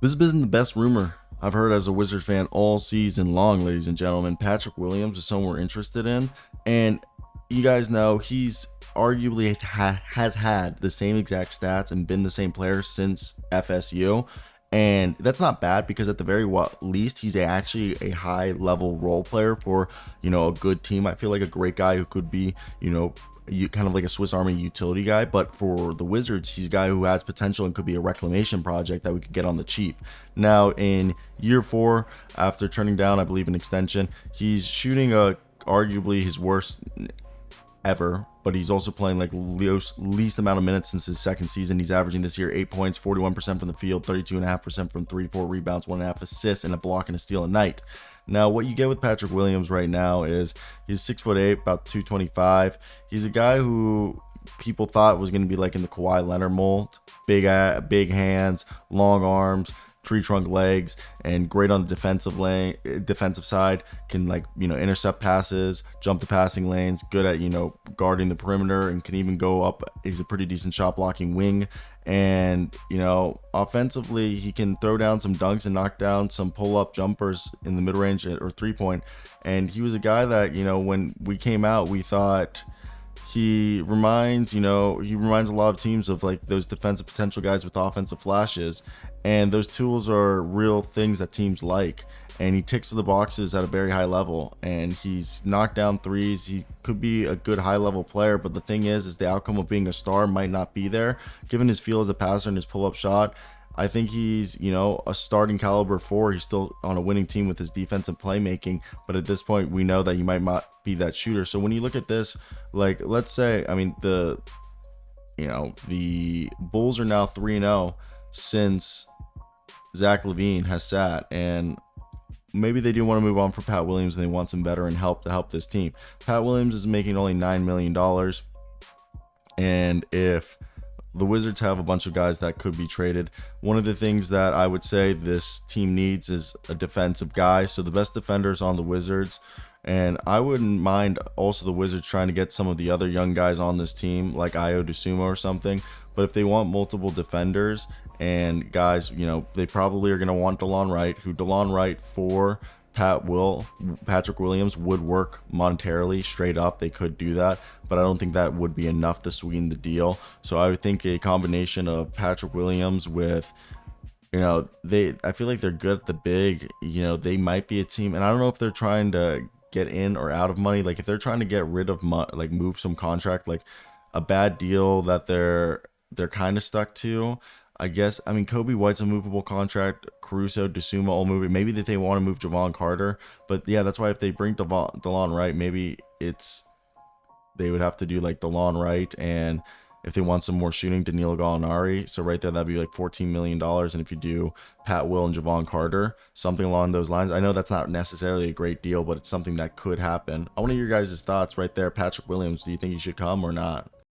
This has been the best rumor I've heard as a Wizard fan all season long, ladies and gentlemen. Patrick Williams is someone we're interested in, and you guys know he's arguably has had the same exact stats and been the same player since FSU. And that's not bad because at the very least, he's actually a high level role player for, a good team. I feel like a great guy who could be, kind of like a Swiss Army utility guy. But for the Wizards, he's a guy who has potential and could be a reclamation project that we could get on the cheap. Now, in year 4, after turning down, I believe, an extension, he's shooting arguably his worst ever, but he's also playing like least amount of minutes since his second season. He's averaging this year 8 points, 41% from the field, 32.5% from 3, 4 rebounds, 1.5 assists, and a block and a steal a night. Now, what you get with Patrick Williams right now is he's 6'8", about 225. He's a guy who people thought was going to be like in the Kawhi Leonard mold, big hands, long arms, tree trunk legs, and great on the defensive side. Can intercept passes, jump the passing lanes, good at guarding the perimeter, and can even go up. He's a pretty decent shot blocking wing, and offensively he can throw down some dunks and knock down some pull up jumpers in the mid range or 3-point. And he was a guy that when we came out, we thought he reminds a lot of teams of like those defensive potential guys with offensive flashes, and those tools are real things that teams like. And he ticks to the boxes at a very high level, and he's knocked down threes. He could be a good high level player, but the thing is the outcome of being a star might not be there. Given his feel as a passer and his pull up shot, I think he's, a starting caliber 4. He's still on a winning team with his defensive playmaking, but at this point, we know that he might not be that shooter. So when you look at this, like, let's say, the Bulls are now 3-0 since Zach LaVine has sat, and maybe they do want to move on for Pat Williams and they want some veteran help to help this team. Pat Williams is making only $9 million, and if the Wizards have a bunch of guys that could be traded, one of the things that I would say this team needs is a defensive guy. So the best defenders on the Wizards, and I wouldn't mind also the Wizards trying to get some of the other young guys on this team, like Ayo Dosunmu or something. But if they want multiple defenders and guys, they probably are going to want DeLon Wright, who DeLon Wright for Patrick Williams would work monetarily straight up. They could do that, but I don't think that would be enough to sweeten the deal. So I would think a combination of Patrick Williams with, I feel like they're good at the big, they might be a team, and I don't know if they're trying to get in or out of money. Like if they're trying to get rid of like move some contract, like a bad deal that they're kind of stuck to. I guess, Kobe White's a movable contract. Caruso, Dosunmu all moving. Maybe that they want to move Javon Carter. But yeah, that's why if they bring DeLon Wright, maybe they would have to do like DeLon Wright, and if they want some more shooting, Danilo Gallinari. So right there, that'd be like $14 million. And if you do Pat Will and Javon Carter, something along those lines. I know that's not necessarily a great deal, but it's something that could happen. I want to hear your guys' thoughts right there. Patrick Williams, do you think he should come or not?